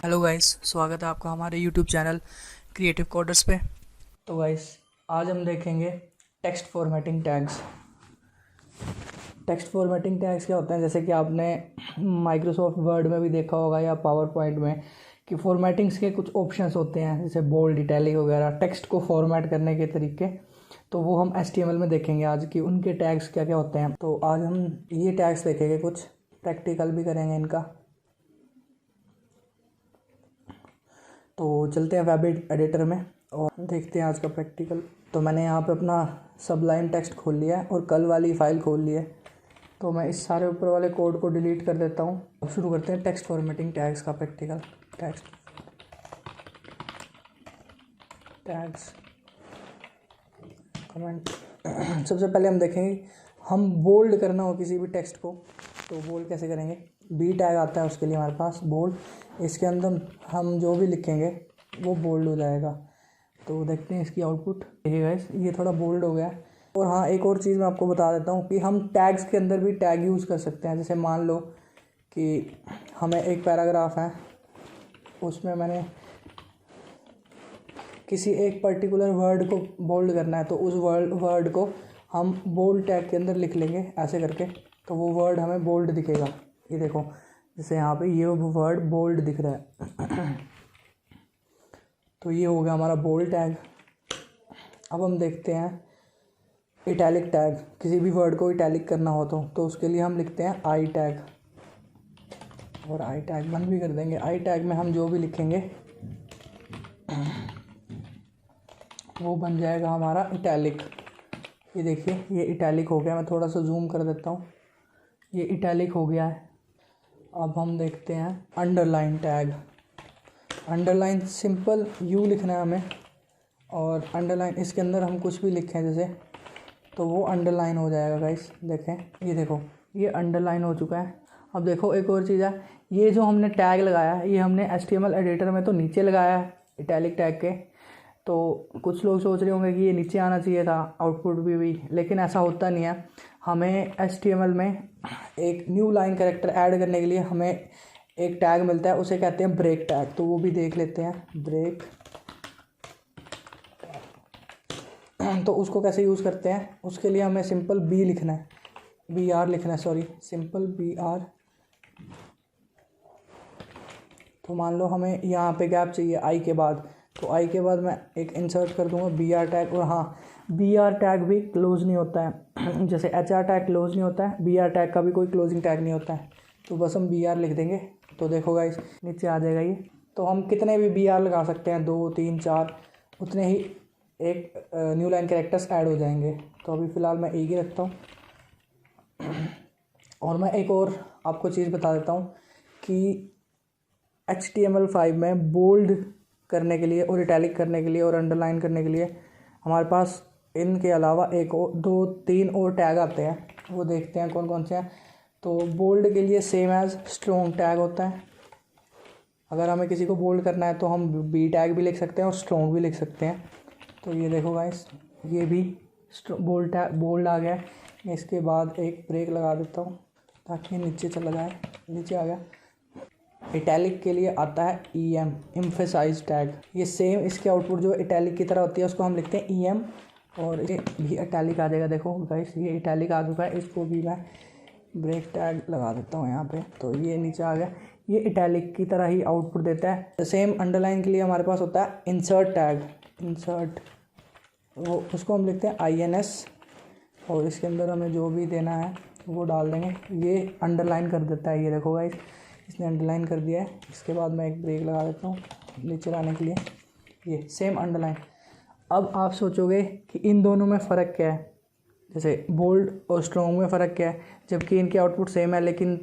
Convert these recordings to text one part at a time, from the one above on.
Hello guys, स्वागत है आपका हमारे यूट्यूब चैनल क्रिएटिव कोडर्स पे। तो गाइस, आज हम देखेंगे text formatting tags. Text formatting tags क्या होते हैं, जैसे कि आपने माइक्रोसॉफ्ट वर्ड में भी देखा होगा या पावर पॉइंट में कि फॉर्मेटिंग्स के कुछ ऑप्शंस होते हैं, जैसे बोल्ड, इटैलिक वगैरह, टेक्स्ट को फॉर्मेट करने के तरीके। तो वो हम HTML में देखेंगे आज कि उनके टैग्स क्या क्या होते हैं। तो आज हम ये टैग्स देखेंगे, कुछ प्रैक्टिकल भी करेंगे इनका। तो चलते हैं वेब एडिटर में और देखते हैं आज का प्रैक्टिकल। तो मैंने यहाँ पे अपना सबलाइन टेक्स्ट खोल लिया है और कल वाली फ़ाइल खोल ली है। तो मैं इस सारे ऊपर वाले कोड को डिलीट कर देता हूँ। अब शुरू करते हैं टेक्स्ट फॉर्मेटिंग टैग्स का प्रैक्टिकल। Text tags comment. सबसे पहले हम देखेंगे, हम बोल्ड करना हो किसी भी टेक्स्ट को तो बोल्ड कैसे करेंगे। बी टैग आता है उसके लिए हमारे पास बोल्ड। इसके अंदर हम जो भी लिखेंगे वो बोल्ड हो जाएगा। तो देखते हैं इसकी आउटपुट। देखिए गाइस, ये थोड़ा बोल्ड हो गया है। और हाँ, एक और चीज़ मैं आपको बता देता हूँ कि हम टैग्स के अंदर भी टैग यूज़ कर सकते हैं। जैसे मान लो कि हमें एक पैराग्राफ है, उसमें मैंने किसी एक पर्टिकुलर वर्ड को बोल्ड करना है, तो उस वर्ड को हम बोल्ड टैग के अंदर लिख लेंगे ऐसे करके, तो वो वर्ड हमें बोल्ड दिखेगा। ये देखो, जैसे यहाँ पे ये वर्ड बोल्ड दिख रहा है। तो ये हो गया हमारा बोल्ड टैग। अब हम देखते हैं इटैलिक टैग। किसी भी वर्ड को इटैलिक करना हो तो उसके लिए हम लिखते हैं आई टैग, और आई टैग बंद भी कर देंगे। आई टैग में हम जो भी लिखेंगे वो बन जाएगा हमारा इटैलिक। ये देखिए, ये इटैलिक हो गया। मैं थोड़ा सा जूम कर देता हूँ, ये इटैलिक हो गया है। अब हम देखते हैं underline tag. Underline simple you लिखना है हमें, और अंडरलाइन इसके अंदर हम कुछ भी लिखें जैसे, तो वो अंडरलाइन हो जाएगा गाइस। देखें, ये देखो, ये अंडरलाइन हो चुका है। अब देखो एक और चीज़ है, ये जो हमने टैग लगाया है ये हमने HTML एडिटर में तो नीचे लगाया है इटैलिक टैग के। तो कुछ लोग सोच रहे होंगे कि ये नीचे आना चाहिए था आउटपुट भी, लेकिन ऐसा होता नहीं है। हमें HTML में एक न्यू लाइन कैरेक्टर ऐड करने के लिए हमें एक टैग मिलता है, उसे कहते हैं ब्रेक टैग। तो वो भी देख लेते हैं, ब्रेक। तो उसको कैसे यूज़ करते हैं, उसके लिए हमें सिंपल बी लिखना है, BR लिखना है, सॉरी, सिंपल BR। तो मान लो हमें यहाँ पे गैप चाहिए आई के बाद, तो आई के बाद मैं एक इंसर्ट कर दूंगा BR टैग। और हाँ, BR टैग भी क्लोज नहीं होता है। जैसे HR टैग क्लोज नहीं होता है, BR टैग का भी कोई क्लोजिंग टैग नहीं होता है। तो बस हम BR लिख देंगे, तो देखो गाइस नीचे आ जाएगा ये। तो हम कितने भी BR लगा सकते हैं, 2 3 4, उतने ही एक न्यू लाइन कैरेक्टर्स ऐड हो जाएंगे। तो अभी फ़िलहाल मैं एक ही रखता हूँ। और मैं एक और आपको चीज़ बता देता हूँ कि HTML5 में बोल्ड करने के लिए और इटैलिक करने के लिए और अंडरलाइन करने के लिए हमारे पास इनके अलावा एक और 2 3 और टैग आते हैं। वो देखते हैं कौन कौन से हैं। तो बोल्ड के लिए सेम एज स्ट्रॉन्ग टैग होता है। अगर हमें किसी को बोल्ड करना है तो हम बी टैग भी लिख सकते हैं और स्ट्रॉन्ग भी लिख सकते हैं। तो ये देखो गाइस, ये भी बोल्ड आ गया है। इसके बाद एक ब्रेक लगा देता हूँ ताकि नीचे चला जाए। नीचे आ गया। इटैलिक के लिए आता है EM, एम्फेसाइज टैग। ये सेम इसके आउटपुट जो इटैलिक की तरह होती है उसको हम लिखते हैं EM, और ये भी इटैलिक आ जाएगा। देखो गाइस, ये इटैलिक आ चुका है। इसको भी मैं ब्रेक टैग लगा देता हूँ यहाँ पे, तो ये नीचे आ गया। ये इटैलिक की तरह ही आउटपुट देता है। सेम अंडरलाइन के लिए हमारे पास होता है इंसर्ट टैग। इंसर्ट, वो उसको हम लिखते हैं INS, और इसके अंदर हमें जो भी देना है वो डाल देंगे। ये अंडरलाइन कर देता है। ये देखो गाइस, इसने अंडरलाइन कर दिया है। इसके बाद मैं एक ब्रेक लगा देता हूँ नीचे लाने के लिए। ये सेम अंडरलाइन। अब आप सोचोगे कि इन दोनों में फ़र्क क्या है, जैसे बोल्ड और स्ट्रॉन्ग में फ़र्क क्या है, जबकि इनके आउटपुट सेम है। लेकिन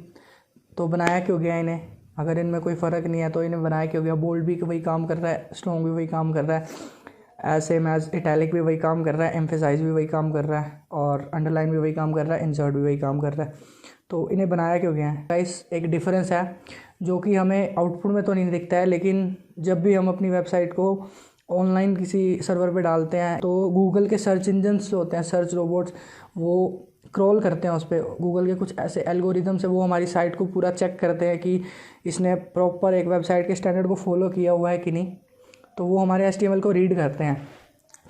तो बनाया क्यों गया इन्हें? अगर इनमें कोई फ़र्क नहीं है तो इन्हें बनाया क्यों गया? बोल्ड भी वही काम कर रहा है, स्ट्रॉन्ग भी वही काम कर रहा है, सेम एज इटैलिक भी वही काम कर रहा है, एम्फेसाइज भी वही काम कर रहा है, और अंडरलाइन भी वही काम कर रहा है, इंसर्ट भी वही काम कर रहा है। तो इन्हें बनाया क्यों गया है गाइस? एक डिफरेंस है जो कि हमें आउटपुट में तो नहीं दिखता है, लेकिन जब भी हम अपनी वेबसाइट को ऑनलाइन किसी सर्वर पे डालते हैं तो गूगल के सर्च इंजन्स जो होते हैं, सर्च रोबोट्स, वो स्क्रॉल करते हैं उस पर, गूगल के कुछ ऐसे एल्गोरिदम से वो हमारी साइट को पूरा चेक करते हैं कि इसने प्रॉपर एक वेबसाइट के स्टैंडर्ड को फॉलो किया हुआ है कि नहीं, तो वो हमारे HTML को रीड करते हैं।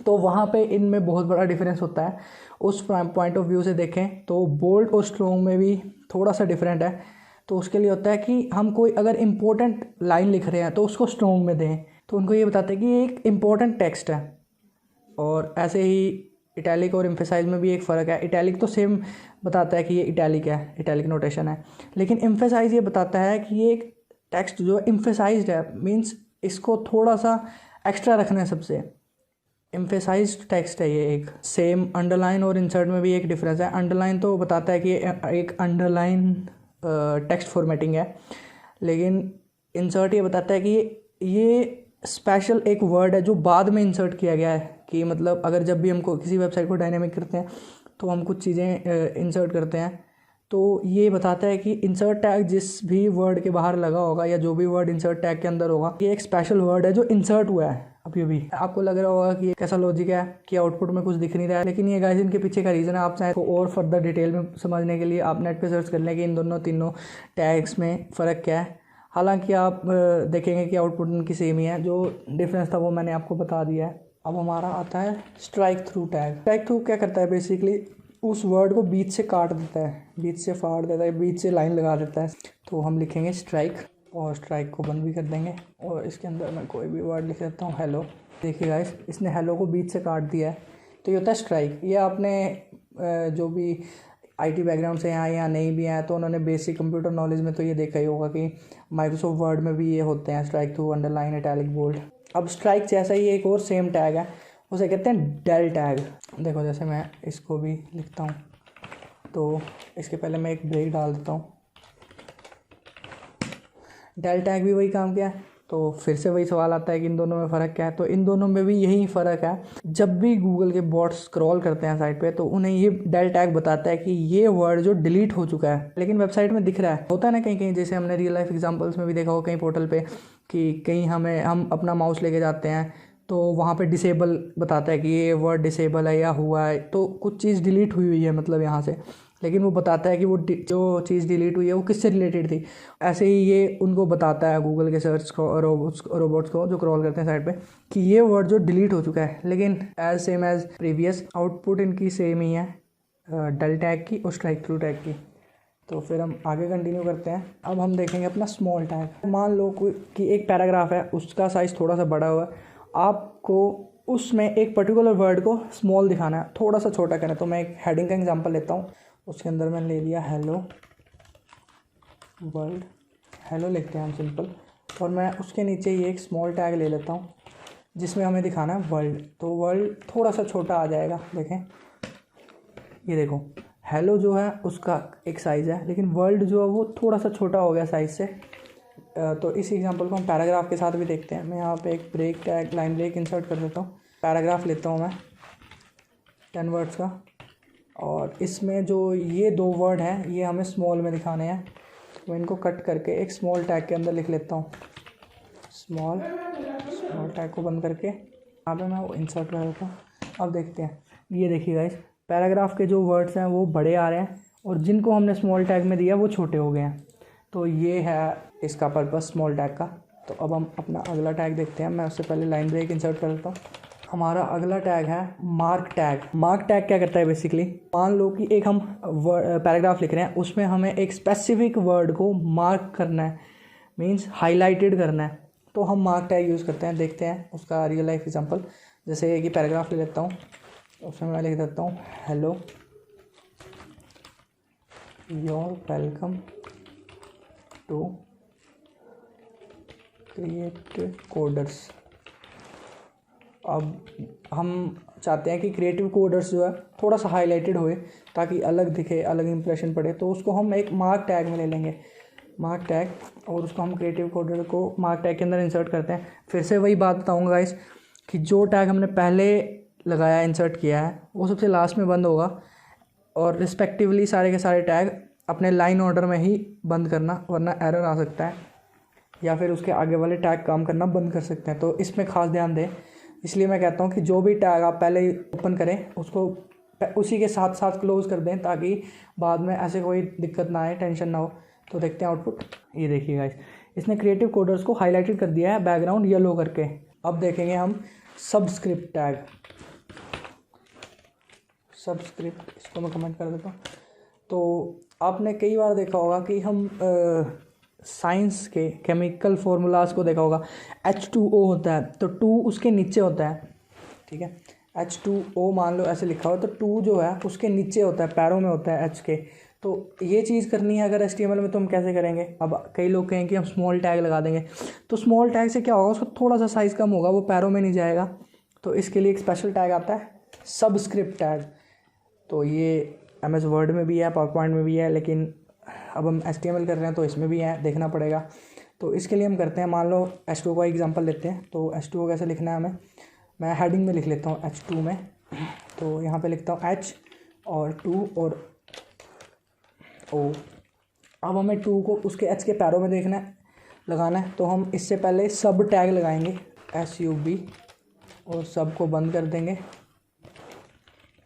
तो वहाँ पे इनमें बहुत बड़ा डिफरेंस होता है। उस पॉइंट ऑफ व्यू से देखें तो बोल्ड और स्ट्रॉन्ग में भी थोड़ा सा डिफरेंट है। तो उसके लिए होता है कि हम कोई अगर इम्पोर्टेंट लाइन लिख रहे हैं तो उसको स्ट्रॉन्ग में दें, तो उनको ये बताते हैं कि ये एक इम्पोर्टेंट टेक्स्ट है। और ऐसे ही इटैलिक और एम्फेसाइज में भी एक फ़र्क है। इटैलिक तो सेम बताता है कि ये इटैलिक है, इटैलिक नोटेशन है, लेकिन एम्फेसाइज ये बताता है कि ये एक टेक्स्ट जो एम्फेसाइज्ड है, मीन्स इसको थोड़ा सा एक्स्ट्रा रखना है सबसे। एम्फेसाइज्ड टेक्स्ट है ये एक। सेम अंडरलाइन और इंसर्ट में भी एक डिफरेंस है। अंडरलाइन तो बताता है कि एक अंडरलाइन टेक्स्ट फॉर्मेटिंग है, लेकिन इंसर्ट ये बताता है कि ये स्पेशल एक वर्ड है जो बाद में इंसर्ट किया गया है। कि मतलब अगर जब भी हमको किसी वेबसाइट को डायनेमिक करते हैं तो हम कुछ चीज़ें इंसर्ट करते हैं, तो ये बताता है कि इंसर्ट टैग जिस भी वर्ड के बाहर लगा होगा या जो भी वर्ड इंसर्ट टैग के अंदर होगा, ये एक स्पेशल वर्ड है जो इंसर्ट हुआ है अभी भी। आपको लग रहा होगा कि कैसा लॉजिक है कि आउटपुट में कुछ दिख नहीं रहा है, लेकिन ये गाइस इनके पीछे का रीज़न है। आप चाहे तो और फर्दर डिटेल में समझने के लिए आप नेट पे सर्च कर लें कि इन दोनों तीनों टैग्स में फ़र्क क्या है। हालांकि आप देखेंगे कि आउटपुट उनकी सेम ही है, जो डिफरेंस था वो मैंने आपको बता दिया है। अब हमारा आता है strike through tag. Strike through क्या करता है, बेसिकली उस वर्ड को बीच से काट देता है, बीच से फाड़ देता है, बीच से लाइन लगा देता है। तो हम लिखेंगे स्ट्राइक और स्ट्राइक को बंद भी कर देंगे और इसके अंदर मैं कोई भी वर्ड लिख देता हूँ, हेलो। देखिए गाइस, इसने हेलो को बीच से काट दिया है, तो ये होता है स्ट्राइक। ये आपने जो भी IT बैकग्राउंड से यहाँ या नहीं भी हैं तो उन्होंने बेसिक कंप्यूटर नॉलेज में तो ये देखा ही होगा कि माइक्रोसॉफ्ट वर्ड में भी ये होते हैं, strike through, underline, italic, bold. अब स्ट्राइक जैसा ही एक और सेम टैग है, उसे कहते हैं डेल टैग। देखो जैसे मैं इसको भी लिखता हूँ तो इसके पहले मैं एक ब्रेक डाल देता हूँ। डेल टैग भी वही काम किया है, तो फिर से वही सवाल आता है कि इन दोनों में फ़र्क क्या है। तो इन दोनों में भी यही फ़र्क है। जब भी गूगल के बॉट्स स्क्रॉल करते हैं साइट पे तो उन्हें ये डेल टैग बताता है कि ये वर्ड जो डिलीट हो चुका है, लेकिन वेबसाइट में दिख रहा है। होता है ना कहीं कहीं, जैसे हमने रियल लाइफ एग्जांपल्स में भी देखा हो कहीं पोर्टल पे कि कहीं हम अपना माउस लेके जाते हैं तो वहाँ पे डिसेबल बताता है कि ये वर्ड डिसेबल है या हुआ है, तो कुछ चीज़ डिलीट हुई है मतलब यहाँ से, लेकिन वो बताता है कि वो जो चीज़ डिलीट हुई है वो किससे रिलेटेड थी। ऐसे ही ये उनको बताता है गूगल के सर्च को, रोबोट्स को जो क्रॉल करते हैं साइट पे, कि ये वर्ड जो डिलीट हो चुका है। लेकिन as same as previous output इनकी सेम ही है, डेल टैग की और स्ट्राइक थ्रू टैग की। तो फिर हम आगे कंटिन्यू करते हैं। अब हम देखेंगे अपना स्मॉल टैग। मान लो कि एक पैराग्राफ है, उसका साइज़ थोड़ा सा बड़ा हुआ है, आपको उसमें एक पर्टिकुलर वर्ड को स्मॉल दिखाना है, थोड़ा सा छोटा करना है। तो मैं एक हेडिंग का एग्जांपल लेता हूँ, उसके अंदर मैंने ले लिया हेलो वर्ल्ड, हेलो लिखते हैं हम सिंपल, और मैं उसके नीचे ये एक स्मॉल टैग ले लेता हूँ जिसमें हमें दिखाना है वर्ल्ड। तो वर्ल्ड थोड़ा सा छोटा आ जाएगा, देखें ये देखो, हेलो जो है उसका एक साइज़ है, लेकिन वर्ल्ड जो है वो थोड़ा सा छोटा हो गया साइज़ से। तो इस एग्जांपल को हम पैराग्राफ के साथ भी देखते हैं। मैं यहाँ पे एक break tag, line break insert कर देता हूँ। पैराग्राफ लेता हूँ मैं 10 वर्ड्स का, और इसमें जो ये 2 वर्ड हैं ये हमें स्मॉल में दिखाने हैं। तो मैं इनको कट करके एक स्मॉल टैग के अंदर लिख लेता हूँ, स्मॉल टैग को बंद करके यहाँ पे मैं वो इंसर्ट कर देता हूँ। अब देखते हैं, ये देखिए गाइस, पैराग्राफ के जो वर्ड्स हैं वो बड़े आ रहे हैं और जिनको हमने स्मॉल टैग में दिया वो छोटे हो गए हैं। तो ये है इसका पर्पस स्मॉल टैग का। तो अब हम अपना अगला टैग देखते हैं। मैं उससे पहले लाइन ब्रेक इंसर्ट कर देता हूँ। हमारा अगला टैग है मार्क टैग। मार्क टैग क्या करता है, बेसिकली मान लो कि एक हम पैराग्राफ लिख रहे हैं, उसमें हमें एक स्पेसिफिक वर्ड को मार्क करना है, मीन्स हाईलाइटेड करना है, तो हम मार्क टैग यूज़ करते हैं। देखते हैं उसका रियल लाइफ एग्जांपल। जैसे कि पैराग्राफ ले लेता हूँ, उसमें मैं लिख देता हूँ hello your welcome to creative coders. अब हम चाहते हैं कि क्रिएटिव कोडर्स जो है थोड़ा सा हाईलाइटेड होए ताकि अलग दिखे, अलग इंप्रेशन पड़े, तो उसको हम एक मार्क टैग में ले लेंगे, मार्क टैग, और उसको हम क्रिएटिव कोडर को मार्क टैग के अंदर इंसर्ट करते हैं। फिर से वही बात बताऊंगा गाइस कि जो टैग हमने पहले लगाया, इंसर्ट किया है, वो सबसे लास्ट में बंद होगा, और रिस्पेक्टिवली सारे के सारे टैग अपने लाइन ऑर्डर में ही बंद करना, वरना एरर आ सकता है या फिर उसके आगे वाले टैग काम करना बंद कर सकते हैं। तो इसमें खास ध्यान दें। इसलिए मैं कहता हूँ कि जो भी टैग आप पहले ओपन करें उसको उसी के साथ साथ क्लोज कर दें ताकि बाद में ऐसे कोई दिक्कत ना आए, टेंशन ना हो। तो देखते हैं आउटपुट। ये देखिए गाइस, इसने क्रिएटिव कोडर्स को हाईलाइटेड कर दिया है बैकग्राउंड येलो करके। अब देखेंगे हम सबस्क्रिप्ट टैग। सबस्क्रिप्ट, इसको मैं कमेंट कर देता हूँ। तो आपने कई बार देखा होगा कि हम साइंस के केमिकल फार्मूलाज को देखा होगा। H2O होता है तो 2 उसके नीचे होता है, ठीक है। H2O मान लो ऐसे लिखा हो तो 2 जो है उसके नीचे होता है, पैरों में होता है H के। तो ये चीज़ करनी है अगर HTML में, तो हम कैसे करेंगे। अब कई लोग कहेंगे कि हम स्मॉल टैग लगा देंगे, तो स्मॉल टैग से क्या होगा, उसका थोड़ा सा साइज़ कम होगा, वो पैरों में नहीं जाएगा। तो इसके लिए एक स्पेशल टैग आता है सबस्क्रिप्ट टैग। तो ये MS वर्ड में भी है, पावर पॉइंट में भी है, लेकिन अब हम HTML कर रहे हैं तो इसमें भी है, देखना पड़ेगा। तो इसके लिए हम करते हैं, मान लो H2O का एग्जांपल लेते हैं। तो H2O कैसे लिखना है हमें, मैं हेडिंग में लिख लेता हूँ H2 में। तो यहाँ पे लिखता हूँ H और 2 और O। अब हमें 2 को उसके H के पैरों में देखना है, लगाना है। तो हम इससे पहले सब टैग लगाएंगे SUB और सब को बंद कर देंगे।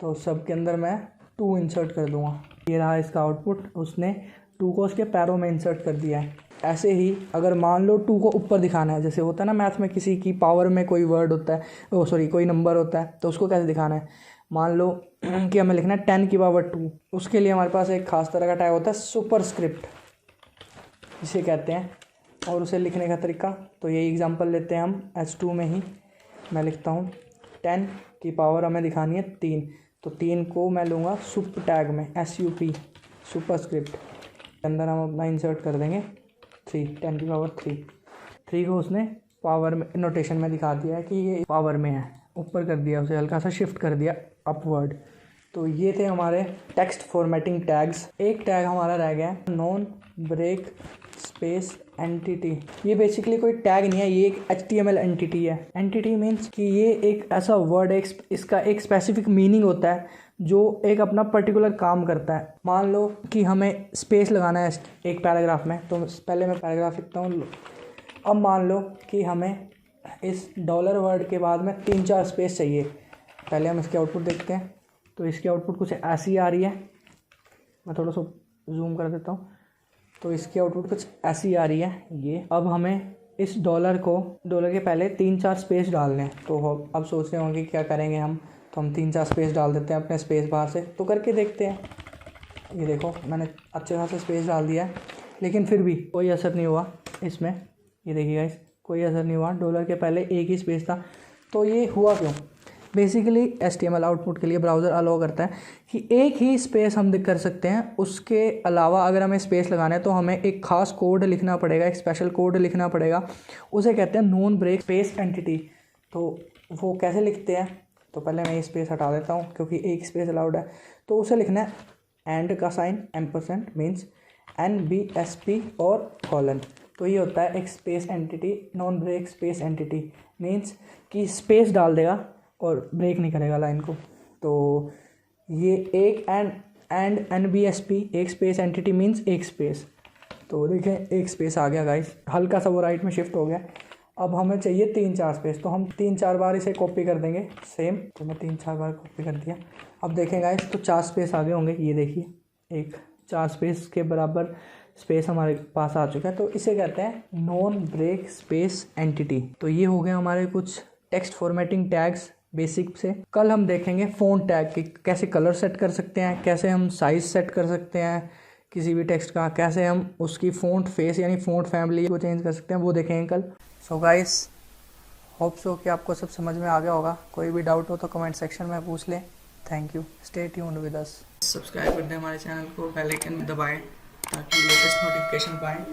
तो सब के अंदर मैं 2 इंसर्ट कर दूँगा। ये रहा इसका आउटपुट, उसने 2 को उसके पैरों में इंसर्ट कर दिया है। ऐसे ही अगर मान लो 2 को ऊपर दिखाना है, जैसे होता है ना मैथ में किसी की पावर में कोई वर्ड होता है, कोई नंबर होता है, तो उसको कैसे दिखाना है। मान लो कि हमें लिखना है 10 की पावर 2, उसके लिए हमारे पास एक खास तरह का टैग होता है सुपरस्क्रिप्ट जिसे कहते हैं, और उसे लिखने का तरीका। तो यही एग्जांपल लेते हैं हम H2 में ही। मैं लिखता हूँ 10 की पावर हमें दिखानी है 3, तो 3 को मैं लूँगा सुप टैग में SUP सुपरस्क्रिप्ट के अंदर हम अपना इंसर्ट कर देंगे 3, 10 की पावर 3 को उसने पावर में नोटेशन में दिखा दिया है कि ये पावर में है, ऊपर कर दिया, उसे हल्का सा शिफ्ट कर दिया अपवर्ड। तो ये थे हमारे टेक्स्ट फॉर्मेटिंग टैग्स। एक टैग हमारा रह गया है नॉन ब्रेक स्पेस एंटिटी। ये बेसिकली कोई टैग नहीं है, ये एक HTML एंटिटी है। एंटिटी मीन्स कि ये एक ऐसा वर्ड है, इसका एक स्पेसिफिक मीनिंग होता है जो एक अपना पर्टिकुलर काम करता है। मान लो कि हमें स्पेस लगाना है एक पैराग्राफ में, तो पहले मैं पैराग्राफ लिखता हूँ। अब मान लो कि हमें इस डॉलर वर्ड के बाद में 3-4 स्पेस चाहिए। पहले हम इसके आउटपुट देखते हैं। तो इसकी आउटपुट कुछ ऐसी आ रही है, मैं थोड़ा सा जूम कर देता हूँ। तो इसकी आउटपुट कुछ ऐसी आ रही है ये। अब हमें इस डॉलर के पहले 3-4 स्पेस डालने हैं। तो अब सोच रहे होंगे क्या करेंगे हम, तो हम 3-4 स्पेस डाल देते हैं अपने स्पेस बार से। तो करके देखते हैं। ये देखो मैंने अच्छे खासे स्पेस डाल दिया है, लेकिन फिर भी कोई असर नहीं हुआ इसमें। ये देखिए गाइस, कोई असर नहीं हुआ, डॉलर के पहले एक ही स्पेस था। तो ये हुआ क्यों। बेसिकली HTML आउटपुट के लिए ब्राउज़र अलाउ करता है कि एक ही स्पेस हम कर सकते हैं, उसके अलावा अगर हमें स्पेस लगाना है तो हमें एक खास कोड लिखना पड़ेगा, एक स्पेशल कोड लिखना पड़ेगा। उसे कहते हैं नॉन ब्रेक स्पेस एंटिटी। तो वो कैसे लिखते हैं, तो पहले मैं ये स्पेस हटा देता हूँ क्योंकि एक स्पेस अलाउड है। तो उसे लिखना है एंड का साइन एम्परसेंट मीन्स NBSP और कॉलन। तो ये होता है एक space entity, non break space entity means कि स्पेस डाल देगा और ब्रेक नहीं करेगा लाइन को। तो ये एक एंड NBSP एक स्पेस एंटिटी मीन्स एक स्पेस। तो देखें एक स्पेस आ गया गाइस, हल्का सा वो राइट में शिफ्ट हो गया। अब हमें चाहिए 3-4 स्पेस, तो हम 3-4 बार इसे कॉपी कर देंगे सेम। तो मैं 3-4 बार कॉपी कर दिया। अब देखें गाइस, तो 4 स्पेस आगे होंगे। ये देखिए एक 4 स्पेस के बराबर स्पेस हमारे पास आ चुका है। तो इसे कहते हैं नॉन ब्रेक स्पेस एंटिटी। तो ये हो गए हमारे कुछ टेक्स्ट फॉर्मेटिंग टैग्स बेसिक से। कल हम देखेंगे फ़ॉन्ट टैग की, कैसे कलर सेट कर सकते हैं, कैसे हम साइज़ सेट कर सकते हैं किसी भी टेक्स्ट का, कैसे हम उसकी फ़ॉन्ट फेस यानी फ़ॉन्ट फैमिली को चेंज कर सकते हैं, वो देखेंगे कल। सो गाइस, होप सो कि आपको सब समझ में आ गया होगा। कोई भी डाउट हो तो कमेंट सेक्शन में पूछ लें। Thank you, stay tuned with us. Subscribe कर दें हमारे चैनल को, बेल आइकन दबाएं ताकि लेटेस्ट नोटिफिकेशन पाएँ।